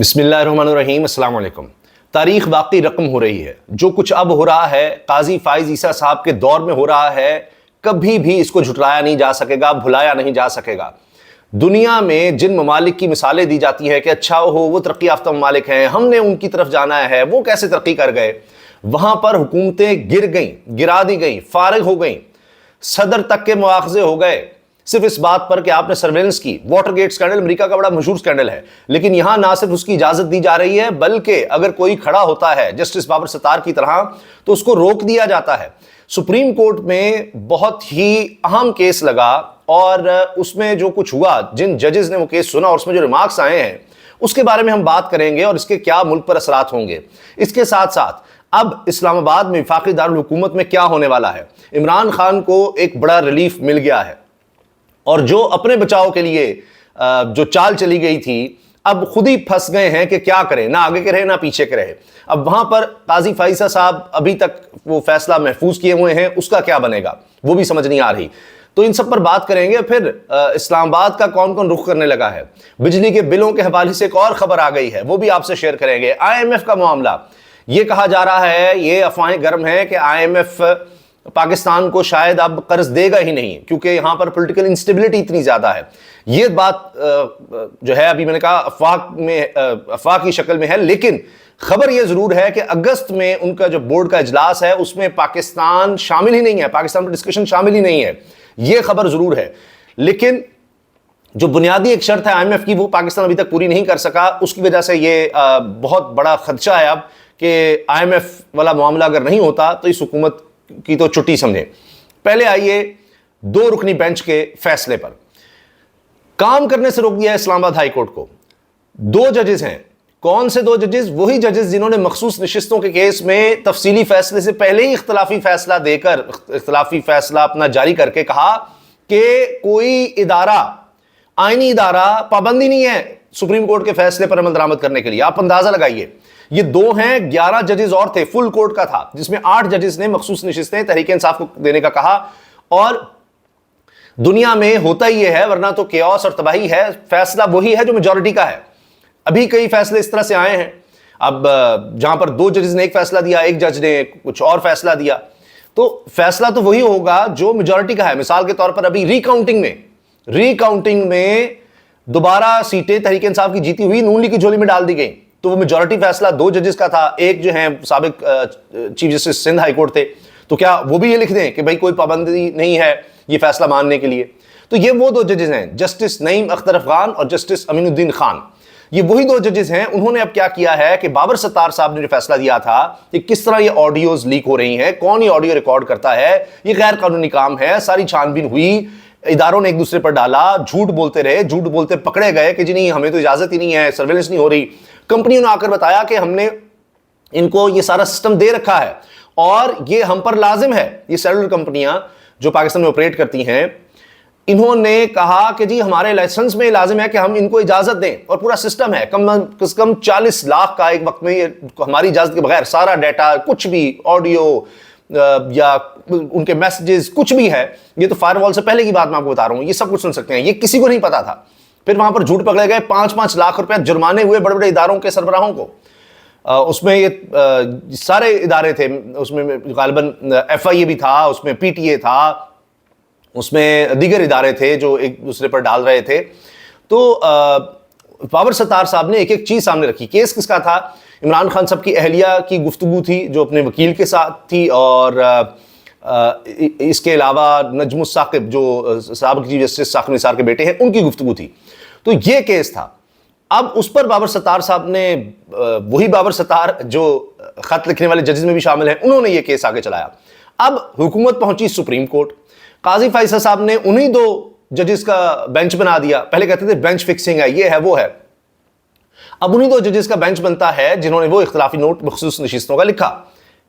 بسم اللہ الرحمن الرحیم. السلام علیکم. تاریخ باقی رقم ہو رہی ہے. جو کچھ اب ہو رہا ہے قاضی فائز عیسیٰ صاحب کے دور میں ہو رہا ہے، کبھی بھی اس کو جھٹلایا نہیں جا سکے گا، بھلایا نہیں جا سکے گا. دنیا میں جن ممالک کی مثالیں دی جاتی ہیں کہ اچھا وہ ترقی یافتہ ممالک ہیں، ہم نے ان کی طرف جانا ہے، وہ کیسے ترقی کر گئے، وہاں پر حکومتیں گر گئیں، گرا دی گئیں، فارغ ہو گئیں، صدر تک کے مواخذے ہو گئے صرف اس بات پر کہ آپ نے سرویلنس کی. واٹر گیٹ سکینڈل امریکہ کا بڑا مشہور سکینڈل ہے، لیکن یہاں نہ صرف اس کی اجازت دی جا رہی ہے بلکہ اگر کوئی کھڑا ہوتا ہے جسٹس بابر ستار کی طرح تو اس کو روک دیا جاتا ہے. سپریم کورٹ میں بہت ہی اہم کیس لگا اور اس میں جو کچھ ہوا، جن ججز نے وہ کیس سنا اور اس میں جو ریمارکس آئے ہیں اس کے بارے میں ہم بات کریں گے اور اس کے کیا ملک پر اثرات ہوں گے. اس کے ساتھ ساتھ اب اسلام آباد میں وفاقی دارالحکومت میں کیا ہونے والا ہے. عمران خان کو ایک بڑا ریلیف مل گیا ہے اور جو اپنے بچاؤ کے لیے جو چال چلی گئی تھی اب خود ہی پھنس گئے ہیں کہ کیا کریں، نہ آگے کے رہے نہ پیچھے کے رہے. اب وہاں پر قاضی فائز صاحب ابھی تک وہ فیصلہ محفوظ کیے ہوئے ہیں، اس کا کیا بنے گا وہ بھی سمجھ نہیں آ رہی. تو ان سب پر بات کریں گے. پھر اسلام آباد کا کون کون رخ کرنے لگا ہے، بجلی کے بلوں کے حوالے سے ایک اور خبر آ گئی ہے، وہ بھی آپ سے شیئر کریں گے. IMF کا معاملہ، یہ کہا جا رہا ہے، یہ افواہیں گرم ہیں کہ IMF پاکستان کو شاید اب قرض دے گا ہی نہیں کیونکہ یہاں پر پولیٹیکل انسٹیبلٹی اتنی زیادہ ہے. یہ بات جو ہے ابھی میں نے کہا افواہ کی شکل میں ہے، لیکن خبر یہ ضرور ہے کہ اگست میں ان کا جو بورڈ کا اجلاس ہے اس میں پاکستان شامل ہی نہیں ہے، پاکستان پر ڈسکشن شامل ہی نہیں ہے. یہ خبر ضرور ہے، لیکن جو بنیادی ایک شرط ہے IMF کی وہ پاکستان ابھی تک پوری نہیں کر سکا. اس کی وجہ سے یہ بہت بڑا خدشہ ہے اب کہ IMF والا معاملہ اگر نہیں ہوتا تو اس حکومت کی تو چھٹی سمجھیں. پہلے آئیے 2 رکنی بینچ کے فیصلے پر. کام کرنے سے روک دیا ہے اسلام آباد ہائی کورٹ کو. 2 ججز ہیں. کون سے 2 ججز؟ وہی ججز جنہوں نے مخصوص نشستوں کے کیس میں تفصیلی فیصلے سے پہلے ہی اختلافی فیصلہ دے کر، اختلافی فیصلہ اپنا جاری کر کے کہا کہ کوئی ادارہ، آئینی ادارہ پابندی نہیں ہے سپریم کورٹ کے فیصلے پر عمل درآمد کرنے کے لیے. آپ اندازہ لگائیے، یہ 2 ہیں، 11 ججز اور تھے، فل کورٹ کا تھا جس میں 8 ججز نے مخصوص نشستیں تحریک انصاف کو دینے کا کہا. اور دنیا میں ہوتا ہی یہ ہے، ورنہ تو کیوس اور تباہی ہے. فیصلہ وہی ہے جو میجورٹی کا ہے. ابھی کئی فیصلے اس طرح سے آئے ہیں، اب جہاں پر 2 ججز نے ایک فیصلہ دیا، ایک جج نے کچھ اور فیصلہ دیا، تو فیصلہ تو وہی ہوگا جو میجورٹی کا ہے. مثال کے طور پر ابھی ری کاؤنٹنگ میں دوبارہ سیٹیں تحریک انصاف کی جیتی ہوئی نون لیگ کی جھولی میں ڈال دی گئیں، تو وہ میجورٹی فیصلہ 2 ججز کا تھا. ایک جو ہیں سابق chief justice Sindh high court تھے، تو کیا وہ بھی یہ لکھ دیں کہ بھائی کوئی پابندی نہیں ہے یہ فیصلہ ماننے کے لیے؟ تو یہ وہ 2 ججز ہیں، جسٹس نعیم اختر افغان اور جسٹس امین الدین خان. یہ وہی 2 ججز ہیں. انہوں نے اب کیا کیا ہے کہ بابر ستار صاحب نے جو فیصلہ دیا تھا کہ کس طرح یہ آڈیوز لیک ہو رہی ہیں، کون یہ آڈیو ریکارڈ کرتا ہے، یہ غیر قانونی کام ہے، ساری چھان بین ہوئی، اداروں نے ایک دوسرے پر ڈالا، جھوٹ بولتے رہے، جھوٹ بولتے پکڑے گئے کہ جی نہیں ہمیں تو اجازت ہی نہیں ہے، سرویلنس نہیں ہو رہی. کمپنیوں نے آ کر بتایا کہ ہم نے ان کو یہ سارا سسٹم دے رکھا ہے اور یہ ہم پر لازم ہے. یہ سیلولر کمپنیاں جو پاکستان میں آپریٹ کرتی ہیں، انہوں نے کہا کہ جی ہمارے لائسنس میں لازم ہے کہ ہم ان کو اجازت دیں، اور پورا سسٹم ہے کم از کم 40 لاکھ کا ایک وقت میں ہماری اجازت کے بغیر سارا ڈیٹا، کچھ بھی آڈیو یا ان کے میسیجز کچھ بھی ہے، یہ تو فائر وال سے پہلے کی بات میں آپ کو بتا رہا ہوں، یہ سب کچھ سن سکتے ہیں. یہ کسی کو نہیں پتا تھا. پھر وہاں پر جھوٹ پکڑے گئے، 5-5 لاکھ روپے جرمانے ہوئے بڑے بڑے اداروں کے سربراہوں کو. اس میں یہ سارے ادارے تھے، اس میں غالباً FIA بھی تھا، اس میں PTA تھا، اس میں دیگر ادارے تھے جو ایک دوسرے پر ڈال رہے تھے. تو بابر ستار صاحب نے ایک ایک چیز سامنے رکھی. کیس کس کا تھا؟ عمران خان صاحب کی اہلیہ کی گفتگو تھی جو اپنے وکیل کے ساتھ تھی، اور اس کے علاوہ نجم الثاقب جو سابق چیف جسٹس ثاقب نثار کے بیٹے ہیں، ان کی گفتگو تھی. تو یہ کیس تھا. اب اس پر بابر ستار صاحب نے، وہی بابر ستار جو خط لکھنے والے ججز میں بھی شامل ہیں، انہوں نے یہ کیس آگے چلایا. اب حکومت پہنچی سپریم کورٹ. قاضی فائز صاحب نے انہی 2 ججز کا بینچ بنا دیا. پہلے کہتے تھے بینچ فکسنگ ہے، یہ ہے وہ ہے. اب انہی 2 ججز کا بینچ بنتا ہے جنہوں نے وہ اختلافی نوٹ مخصوص نشستوں کا لکھا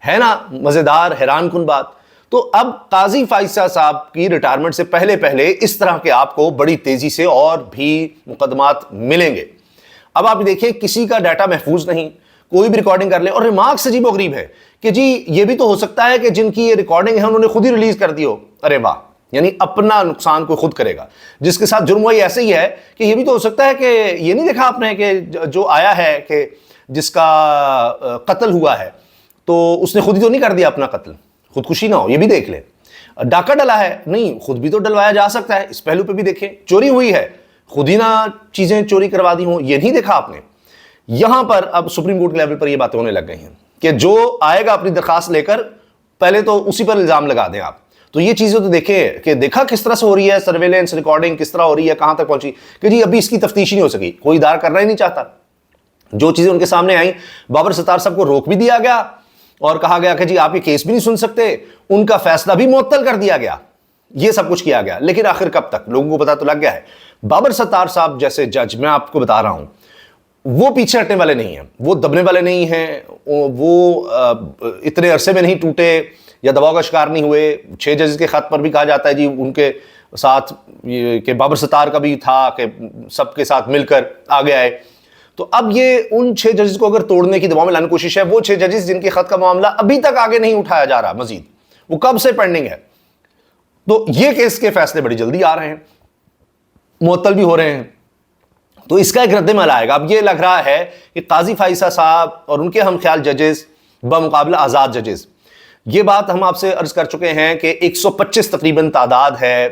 ہے. نا مزیدار، حیران کن بات. تو اب قاضی فائز صاحب کی ریٹائرمنٹ سے پہلے اس طرح کے آپ کو بڑی تیزی سے اور بھی مقدمات ملیں گے. اب آپ دیکھیں، کسی کا ڈیٹا محفوظ نہیں، کوئی بھی ریکارڈنگ کر لے. اور ریمارکس عجیب و غریب ہے کہ جی یہ بھی تو ہو سکتا ہے کہ جن کی یہ ریکارڈنگ ہے انہوں نے خود ہی ریلیز کر دی ہو. ارے واہ، یعنی اپنا نقصان کوئی خود کرے گا. جس کے ساتھ جرم وہی ایسے ہی ہے کہ یہ بھی تو ہو سکتا ہے کہ یہ نہیں دیکھا آپ نے کہ جو آیا ہے کہ جس کا قتل ہوا ہے تو اس نے خود ہی تو نہیں کر دیا اپنا قتل, خودکشی نہ ہو, یہ بھی دیکھ لیں. ڈاکہ ڈلا ہے, نہیں خود بھی تو ڈلوایا جا سکتا ہے, اس پہلو پہ بھی دیکھیں. چوری ہوئی ہے, خود ہی نہ چیزیں چوری کروا دی ہوں, یہ نہیں دیکھا آپ نے. یہاں پر اب سپریم کورٹ کے لیول پر یہ باتیں ہونے لگ گئی ہیں کہ جو آئے گا اپنی درخواست لے کر پہلے تو اسی پر الزام لگا دیں آپ. تو یہ چیزیں تو دیکھیں کہ دیکھا کس طرح سے ہو رہی ہے, سرویلنس ریکارڈنگ کس طرح ہو رہی ہے, کہاں تک پہنچی, کہ جی ابھی اس کی تفتیش نہیں ہو سکی, کوئی ادارہ کرنا ہی نہیں چاہتا. جو چیزیں ان کے سامنے آئیں, بابر ستار صاحب کو روک بھی دیا گیا اور کہا گیا کہ جی آپ یہ کیس بھی نہیں سن سکتے, ان کا فیصلہ بھی معطل کر دیا گیا, یہ سب کچھ کیا گیا. لیکن آخر کب تک, لوگوں کو پتا تو لگ گیا ہے. بابر ستار صاحب جیسے جج, میں آپ کو بتا رہا ہوں, وہ پیچھے ہٹنے والے نہیں ہیں, وہ دبنے والے نہیں ہیں, وہ اتنے عرصے میں نہیں ٹوٹے یا دباؤ کا شکار نہیں ہوئے. 6 ججز کے خط پر بھی کہا جاتا ہے جی ان کے ساتھ کہ بابر ستار کا بھی تھا کہ سب کے ساتھ مل کر آگے آئے. تو اب یہ ان 6 ججز کو اگر توڑنے کی دباؤ میں لانے کی کوشش ہے, وہ 6 ججز جن کے خط کا معاملہ ابھی تک آگے نہیں اٹھایا جا رہا مزید, وہ کب سے پینڈنگ ہے. تو یہ کیس کے فیصلے بڑی جلدی آ رہے ہیں, معطل بھی ہو رہے ہیں. تو اس کا ایک رد عمل آئے گا. اب یہ لگ رہا ہے کہ قاضی فائزہ صاحب اور ان کے ہم خیال ججز بمقابلہ آزاد ججز, یہ بات ہم آپ سے عرض کر چکے ہیں کہ 125 تقریباً تعداد ہے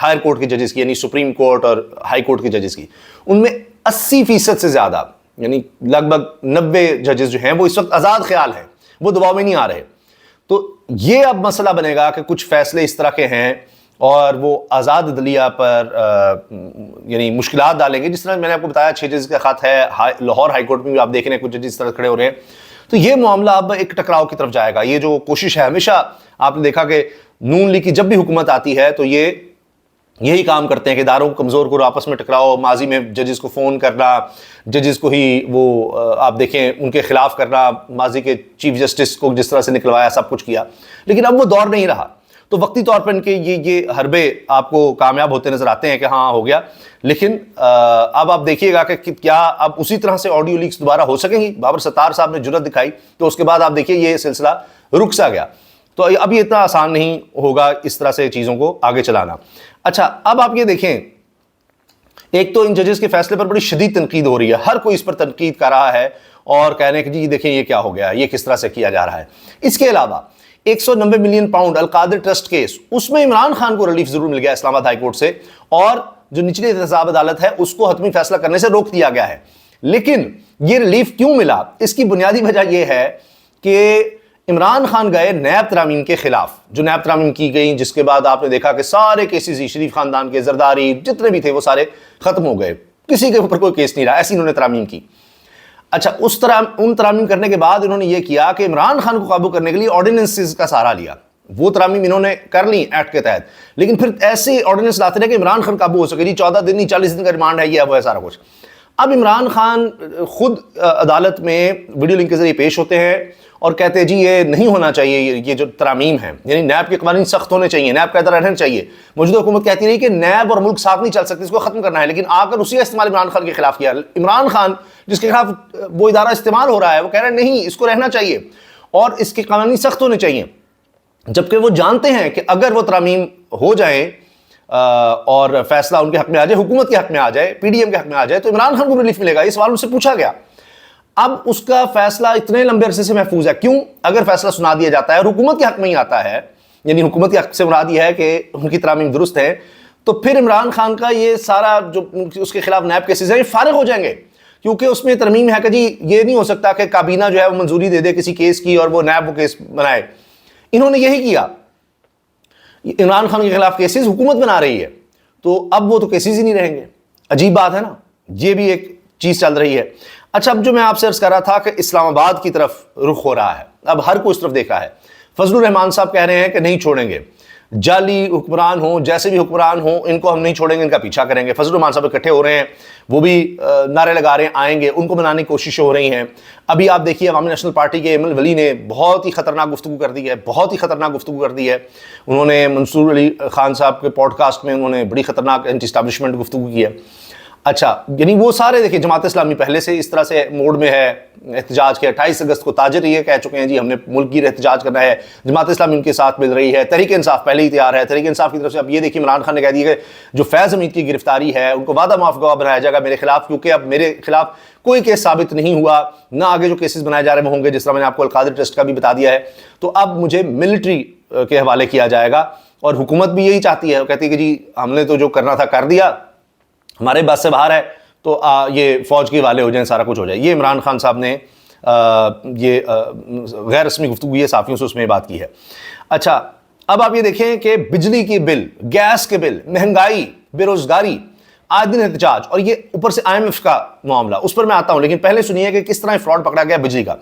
ہائر کورٹ کے ججز کی, یعنی سپریم کورٹ اور ہائی کورٹ کے ججز کی. ان میں 80% سے زیادہ, یعنی لگ بھگ 90 ججز جو ہیں وہ اس وقت آزاد خیال ہیں, وہ دباؤ میں نہیں آ رہے. تو یہ اب مسئلہ بنے گا کہ کچھ فیصلے اس طرح کے ہیں اور وہ آزاد عدلیہ پر یعنی مشکلات ڈالیں گے. جس طرح میں نے آپ کو بتایا 6 ججز کا خط ہے, لاہور ہائی کورٹ میں بھی آپ دیکھ رہے ہیں کچھ ججز اس طرح کھڑے ہو رہے ہیں. تو یہ معاملہ اب ایک ٹکراؤ کی طرف جائے گا. یہ جو کوشش ہے, ہمیشہ آپ نے دیکھا کہ نون لیگ کی جب بھی حکومت آتی ہے تو یہ یہی کام کرتے ہیں کہ اداروں کو کمزور کرو, آپس میں ٹکراؤ. ماضی میں ججز کو فون کرنا, ججز کو ہی وہ آپ دیکھیں ان کے خلاف کرنا, ماضی کے چیف جسٹس کو جس طرح سے نکلوایا, سب کچھ کیا. لیکن اب وہ دور نہیں رہا. تو وقتی طور پر ان کے یہ حربے آپ کو کامیاب ہوتے نظر آتے ہیں کہ ہاں ہو گیا. لیکن اب آپ دیکھیے گا کہ کیا اب اسی طرح سے آڈیو لیکس دوبارہ ہو سکیں گی. بابر ستار صاحب نے جرأت دکھائی تو اس کے بعد آپ دیکھیے یہ سلسلہ رک سا گیا. تو اب یہ اتنا آسان نہیں ہوگا اس طرح سے چیزوں کو آگے چلانا. اچھا, اب آپ یہ دیکھیں, ایک تو ان ججز کے فیصلے پر بڑی شدید تنقید ہو رہی ہے, ہر کوئی اس پر تنقید کر رہا ہے اور کہہ رہے ہیں کہ جی دیکھیں یہ کیا ہو گیا, یہ کس طرح سے کیا جا رہا ہے. اس کے علاوہ 190 ملین پاؤنڈ القادر ٹرسٹ کیس, اس میں عمران خان کو ریلیف ضرور مل گیا اسلام آباد ہائی کورٹ سے, اور جو نچلی احتساب عدالت ہے اس کو حتمی فیصلہ کرنے سے روک دیا گیا ہے. لیکن یہ ریلیف کیوں ملا, اس کی بنیادی وجہ یہ ہے کہ عمران خان گئے نیب ترامیم کے خلاف, جو نیب ترامیم کی گئی, جس کے بعد آپ نے دیکھا کہ سارے کیسز شریف خاندان کے, زرداری جتنے بھی تھے وہ سارے ختم ہو گئے, کسی کے اوپر کوئی کیس نہیں رہا, ایسی انہوں نے ترامیم کی. اچھا, ان ترامیم کرنے کے بعد انہوں نے یہ کیا کہ عمران خان کو قابو کرنے کے لیے آرڈیننسز کا سہارا لیا. وہ ترامیم انہوں نے کر لی ایکٹ کے تحت, لیکن پھر ایسے آرڈیننس لاتے رہے کہ عمران خان قابو ہو سکے. جی 14 دن نہیں 40 دن کا ریمانڈ ہے, یہ وہ ہے سارا کچھ. اب عمران خان خود عدالت میں ویڈیو لنک کے ذریعے پیش ہوتے ہیں اور کہتے ہیں جی یہ نہیں ہونا چاہیے, یہ جو ترامیم ہے, یعنی نیب کے قوانین سخت ہونے چاہیے, نیب کا ادارہ رہنا چاہیے. موجودہ حکومت کہتی رہی کہ نیب اور ملک ساتھ نہیں چل سکتے, اس کو ختم کرنا ہے, لیکن آ کر اسی کا استعمال عمران خان کے خلاف کیا. عمران خان جس کے خلاف وہ ادارہ استعمال ہو رہا ہے وہ کہہ رہے ہیں نہیں, اس کو رہنا چاہیے اور اس کے قوانین سخت ہونے چاہیے. جبکہ وہ جانتے ہیں کہ اگر وہ ترامیم ہو جائیں اور فیصلہ ان کے حق میں آ جائے, حکومت کے حق میں آ جائے, پی ڈی ایم کے حق میں آ جائے, تو عمران خان کو ریلیف ملے گا. یہ سوال ان سے پوچھا گیا. اب اس کا فیصلہ اتنے لمبے عرصے سے محفوظ ہے. کیوں؟ اگر فیصلہ سنا دیا جاتا ہے اور حکومت کے حق میں ہی آتا ہے, یعنی حکومت کے حق سے مراد یہ ہے کہ ان کی ترامیم درست ہے, تو پھر عمران خان کا یہ سارا جو اس کے خلاف نیب کیسز ہیں فارغ ہو جائیں گے. کیونکہ اس میں ترمیم ہے کہ جی یہ نہیں ہو سکتا کہ کابینہ جو ہے وہ منظوری دے دے کسی کیس کی اور وہ نیب وہ کیس بنائے. انہوں نے یہی کیا, عمران خان کے خلاف کیسز حکومت بنا رہی ہے, تو اب وہ تو کیسز ہی نہیں رہیں گے. عجیب بات ہے نا, یہ بھی ایک چیز چل رہی ہے. اچھا, اب جو میں آپ سے عرض کر رہا تھا کہ اسلام آباد کی طرف رخ ہو رہا ہے, اب ہر کو اس طرف دیکھا ہے. فضل الرحمان صاحب کہہ رہے ہیں کہ نہیں چھوڑیں گے, جعلی حکمران ہوں, جیسے بھی حکمران ہوں, ان کو ہم نہیں چھوڑیں گے, ان کا پیچھا کریں گے. فضل الرحمان صاحب اکٹھے ہو رہے ہیں, وہ بھی نعرے لگا رہے ہیں آئیں گے, ان کو منانے کی کوششیں ہو رہی ہیں. ابھی آپ دیکھیے عوامی نیشنل پارٹی کے ایمن ولی نے بہت ہی خطرناک گفتگو کر دی ہے, بہت ہی خطرناک گفتگو کر دی ہے. انہوں نے منصور علی خان صاحب کے پوڈ کاسٹ میں انہوں نے بڑی خطرناک اینٹی اسٹیبلشمنٹ گفتگو کی ہے. اچھا یعنی وہ سارے دیکھیں جماعت اسلامی پہلے سے اس طرح سے موڈ میں ہے احتجاج کے. 28 اگست کو تاجر یہ کہہ چکے ہیں جی ہم نے ملک گیر احتجاج کرنا ہے, جماعت اسلامی ان کے ساتھ مل رہی ہے. تحریک انصاف پہلے ہی تیار ہے. تحریک انصاف کی طرف سے اب یہ دیکھیے عمران خان نے کہہ دیا کہ جو فیض حمید کی گرفتاری ہے ان کو وعدہ معاف گواہ بنایا جائے گا میرے خلاف, کیونکہ اب میرے خلاف کوئی کیس ثابت نہیں ہوا, نہ آگے جو کیسز بنائے جا رہے ہیں وہ ہوں گے, جس طرح میں نے آپ کو القادری ٹرسٹ کا بھی بتا دیا ہے. تو اب مجھے ملٹری کے حوالے کیا جائے گا, اور حکومت بھی یہی چاہتی ہے, وہ کہتی ہے کہ جی ہم نے تو جو کرنا تھا کر دیا, ہمارے بس سے باہر ہے, تو یہ فوج کے حوالے ہو جائیں, سارا کچھ ہو جائے. یہ عمران خان صاحب نے یہ غیر رسمی گفتگو یہ صحافیوں سے اس میں بات کی ہے. اچھا اب آپ یہ دیکھیں کہ بجلی کے بل, گیس کے بل, مہنگائی, بے روزگاری, آج دن احتجاج, اور یہ اوپر سے IMF کا معاملہ, اس پر میں آتا ہوں. لیکن پہلے سنیے کہ کس طرح فراڈ پکڑا گیا بجلی کا.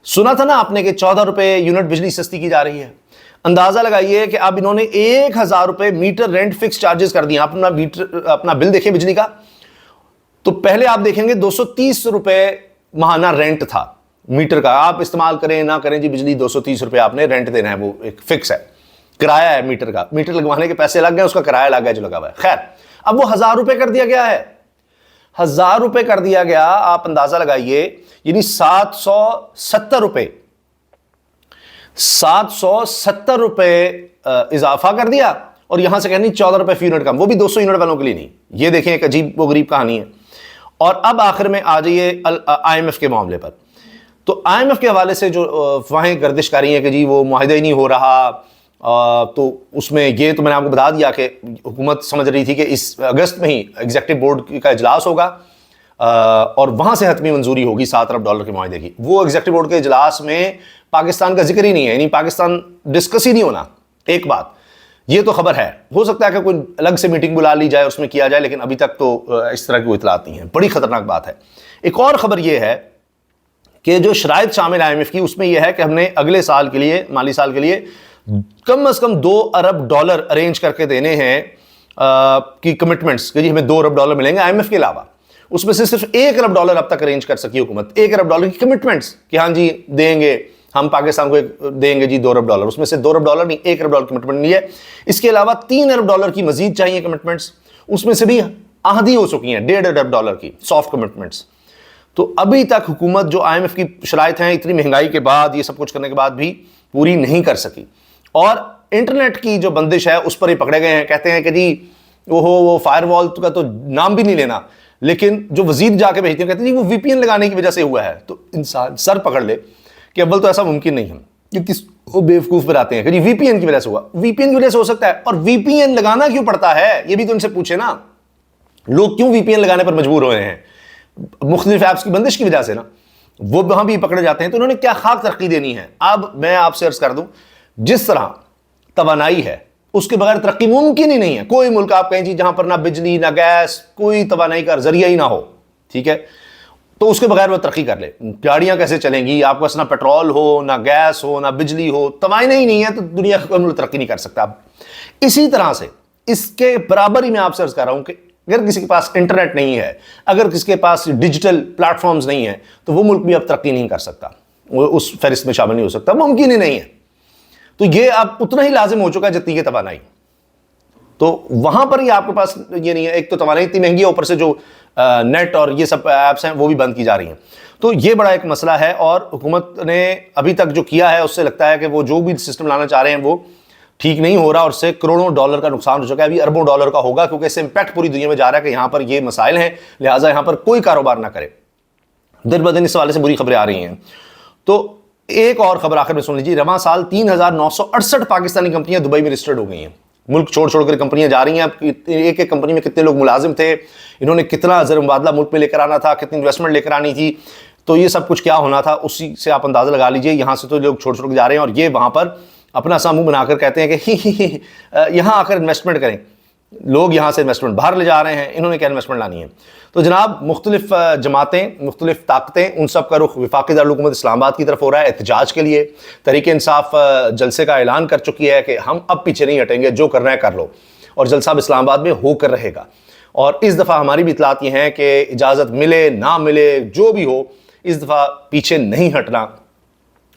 سنا تھا نا آپ نے کہ 14 روپے یونٹ بجلی سستی کی جا رہی ہے. اندازہ لگائیے کہ اب انہوں نے 1000 روپے میٹر رینٹ فکس چارجز کر دیا. اپنا بل دیکھیں بجلی کا, تو پہلے آپ دیکھیں گے 230 روپے ماہانہ رینٹ تھا میٹر کا. آپ استعمال کریں نہ کریں جی بجلی 230 روپے آپ نے رینٹ دینا ہے, وہ ایک فکس ہے, کرایہ ہے میٹر کا. میٹر لگوانے کے پیسے لگ گئے, اس کا کرایہ لگ گیا جو لگا ہوا ہے. خیر اب وہ 1000 روپے کر دیا گیا ہے, 1000 روپے کر دیا گیا. آپ اندازہ لگائیے یعنی 770 روپے 770 روپے اضافہ کر دیا, اور یہاں سے کہنی 14 روپے فی یونٹ کم, وہ بھی 200 یونٹ والوں کے لیے نہیں. یہ دیکھیں ایک عجیب و غریب کہانی ہے. اور اب آخر میں آ جائیے IMF کے معاملے پر. تو IMF کے حوالے سے جو وہاں گردش کر رہی ہیں کہ جی وہ معاہدہ ہی نہیں ہو رہا, تو اس میں یہ تو میں نے آپ کو بتا دیا کہ حکومت سمجھ رہی تھی کہ اس اگست میں ہی ایگزیکٹو بورڈ کا اجلاس ہوگا, اور وہاں سے حتمی منظوری ہوگی $7 ارب کے معاہدے کی. وہ ایگزیکٹو بورڈ کے اجلاس میں پاکستان کا ذکر ہی نہیں ہے, یعنی پاکستان ڈسکس ہی نہیں ہونا. ایک بات یہ تو خبر ہے, ہو سکتا ہے کہ کوئی الگ سے میٹنگ بلا لی جائے, اس میں کیا جائے, لیکن ابھی تک تو اس طرح کی کوئی اطلاعات نہیں ہیں. بڑی خطرناک بات ہے. ایک اور خبر یہ ہے کہ جو شرائط شامل IMF کی, اس میں یہ ہے کہ ہم نے اگلے سال کے لیے, مالی سال کے لیے کم از کم $2 ارب ارینج کر کے دینے ہیں کی کمٹمنٹس, کہ جی ہمیں $2 ارب ملیں گے IMF کے علاوہ. اس میں سے صرف $1 ارب اب تک ارینج کر سکی حکومت, $1 ارب کی کمٹمنٹس کہ ہاں جی دیں گے ہم پاکستان کو دیں گے جی $2 ارب. اس میں سے $2 ارب نہیں, $1 ارب کمٹمنٹ نہیں ہے. اس کے علاوہ $3 ارب کی مزید چاہیے کمٹمنٹس, اس میں سے بھی آدھی ہو چکی ہیں, $1.5 ارب کی سافٹ کمٹمنٹس. تو ابھی تک حکومت جو IMF کی شرائط ہیں اتنی مہنگائی کے بعد, یہ سب کچھ کرنے کے بعد بھی پوری نہیں کر سکی. اور انٹرنیٹ کی جو بندش ہے اس پر ہی پکڑے گئے ہیں. کہتے ہیں کہ جی وہ فائر وال کا تو نام بھی نہیں لینا, لیکن جو وزیر جا کے بھیجتے ہیں کہتے ہیں وہ VPN لگانے کی وجہ سے ہوا ہے. تو انسان سر پکڑ لے کہ اول تو ایسا ممکن نہیں ہے, کہ وہ بیوقوف پر آتے ہیں کہ جی VPN کی وجہ سے ہوا. VPN کی وجہ سے ہو سکتا ہے, اور VPN لگانا کیوں پڑتا ہے یہ بھی تو ان سے پوچھے نا. لوگ کیوں VPN لگانے پر مجبور ہوئے ہیں؟ مختلف ایپس کی بندش کی وجہ سے نا, وہ وہاں بھی پکڑے جاتے ہیں. تو انہوں نے کیا خاک ترقی دینی ہے. اب میں آپ سے عرض کر دوں, جس طرح توانائی ہے اس کے بغیر ترقی ممکن ہی نہیں ہے. کوئی ملک آپ کہیں جی جہاں پر نہ بجلی نہ گیس, کوئی توانائی کا ذریعہ ہی نہ ہو, ٹھیک ہے, تو اس کے بغیر وہ ترقی کر لے. گاڑیاں کیسے چلیں گی؟ آپ کے پاس نہ پیٹرول ہو, نہ گیس ہو, نہ بجلی ہو, توانائی ہی نہیں ہے, تو دنیا کا کوئی ملک ترقی نہیں کر سکتا. اسی طرح سے اس کے برابر ہی میں آپ سے عرض کر رہا ہوں کہ اگر کسی کے پاس انٹرنیٹ نہیں ہے, اگر کسی کے پاس ڈیجیٹل پلیٹ فارمز نہیں ہیں, تو وہ ملک بھی اب ترقی نہیں کر سکتا, وہ اس فہرست میں شامل نہیں ہو سکتا, ممکن ہی نہیں ہے. تو یہ اب اتنا ہی لازم ہو چکا ہے جتنی یہ توانائی. تو وہاں پر ہی آپ کے پاس یہ نہیں ہے. ایک تو توانائی اتنی مہنگی ہے, اوپر سے جو نیٹ اور یہ سب ایپس ہیں وہ بھی بند کی جا رہی ہیں. تو یہ بڑا ایک مسئلہ ہے, اور حکومت نے ابھی تک جو کیا ہے اس سے لگتا ہے کہ وہ جو بھی سسٹم لانا چاہ رہے ہیں وہ ٹھیک نہیں ہو رہا, اور اس سے کروڑوں ڈالر کا نقصان ہو چکا ہے. ابھی اربوں ڈالر کا ہوگا, کیونکہ اس سے امپیکٹ پوری دنیا میں جا رہا ہے کہ یہاں پر یہ مسائل ہیں, لہٰذا یہاں پر کوئی کاروبار نہ کرے. دن بدن اس حوالے سے بری خبریں آ رہی ہیں. تو ایک اور خبر آخر میں سن لیجیے. رواں سال 3968 پاکستانی کمپنیاں دبئی میں رجسٹرڈ ہو گئی ہیں. ملک چھوڑ کر کمپنیاں جا رہی ہیں. اب ایک ایک کمپنی میں کتنے لوگ ملازم تھے, انہوں نے کتنا زر مبادلہ ملک میں لے کر آنا تھا, کتنی انویسٹمنٹ لے کر آنی تھی, تو یہ سب کچھ کیا ہونا تھا, اسی سے آپ اندازہ لگا لیجئے. یہاں سے تو لوگ چھوڑ کے جا رہے ہیں, اور یہ وہاں پر اپنا سا منہ بنا کر کہتے ہیں کہ یہاں آ کر انویسٹمنٹ کریں. لوگ یہاں سے انویسٹمنٹ باہر لے جا رہے ہیں, انہوں نے کیا انویسٹمنٹ لانی ہے. تو جناب مختلف جماعتیں, مختلف طاقتیں, ان سب کا رخ وفاقی دارالحکومت اسلام آباد کی طرف ہو رہا ہے احتجاج کے لیے. تحریک انصاف جلسے کا اعلان کر چکی ہے کہ ہم اب پیچھے نہیں ہٹیں گے, جو کرنا ہے کر لو, اور جلسہ اب اسلام آباد میں ہو کر رہے گا. اور اس دفعہ ہماری بھی اطلاعات یہ ہیں کہ اجازت ملے نہ ملے جو بھی ہو, اس دفعہ پیچھے نہیں ہٹنا.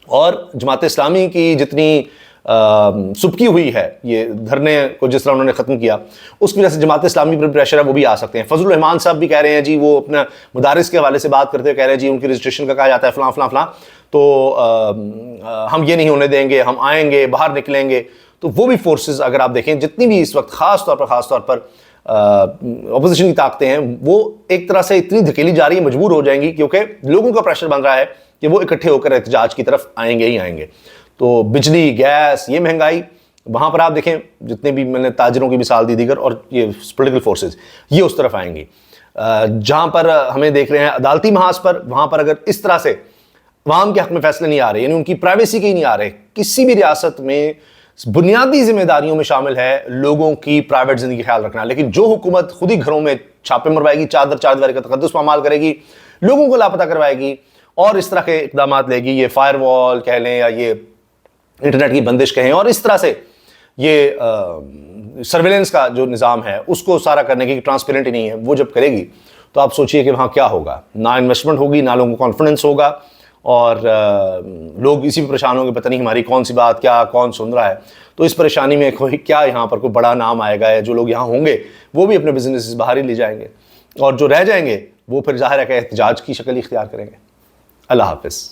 اور جماعت اسلامی کی جتنی سبکی ہوئی ہے یہ دھرنے کو جس طرح انہوں نے ختم کیا، اس کی وجہ سے جماعت اسلامی پر پریشر ہے وہ بھی آ سکتے ہیں۔ فضل الرحمان صاحب بھی کہہ رہے ہیں جی، وہ اپنا مدارس کے حوالے سے بات کرتے ہوئے کہہ رہے ہیں جی ان کی رجسٹریشن کا کہا جاتا ہے فلاں فلاں فلاں، تو ہم یہ نہیں ہونے دیں گے، ہم آئیں گے، باہر نکلیں گے۔ تو وہ بھی فورسز اگر آپ دیکھیں جتنی بھی اس وقت خاص طور پر اپوزیشن کی طاقتیں ہیں، وہ ایک طرح سے اتنی دھکیلی جا رہی ہے، مجبور ہو جائیں گی، کیونکہ لوگوں کا پریشر بن رہا ہے کہ وہ اکٹھے ہو کر احتجاج کی طرف آئیں گے ہی آئیں گے۔ تو بجلی، گیس، یہ مہنگائی، وہاں پر آپ دیکھیں جتنے بھی میں نے تاجروں کی مثال دی دیگر، اور یہ پولیٹیکل فورسز یہ اس طرف آئیں گی۔ جہاں پر ہمیں دیکھ رہے ہیں عدالتی محاذ پر، وہاں پر اگر اس طرح سے عوام کے حق میں فیصلے نہیں آ رہے، یعنی ان کی پرائیویسی کے ہی نہیں آ رہے، کسی بھی ریاست میں بنیادی ذمہ داریوں میں شامل ہے لوگوں کی پرائیویٹ زندگی کا خیال رکھنا، لیکن جو حکومت خود ہی گھروں میں چھاپے مروائے گی، چادر دیواری کا تقدس پامال کرے گی، لوگوں کو لاپتہ کروائے گی اور اس طرح کے اقدامات لے گی، یہ فائر وال کہہ لیں یا یہ انٹرنیٹ کی بندش کہیں، اور اس طرح سے یہ سرویلنس کا جو نظام ہے اس کو سارا کرنے کی ٹرانسپیرنٹ ہی نہیں ہے، وہ جب کرے گی تو آپ سوچئے کہ وہاں کیا ہوگا، نہ انویسٹمنٹ ہوگی، نہ لوگوں کو کانفیڈنس ہوگا، اور لوگ اسی پہ پریشان ہوں گے پتہ نہیں ہماری کون سی بات کیا کون سن رہا ہے۔ تو اس پریشانی میں کوئی کیا یہاں پر کوئی بڑا نام آئے گا، جو لوگ یہاں ہوں گے وہ بھی اپنے بزنس باہر ہی لے جائیں گے، اور جو رہ جائیں گے وہ پھر ظاہر ہے کہ احتجاج کی شکل اختیار کریں گے۔ اللہ حافظ۔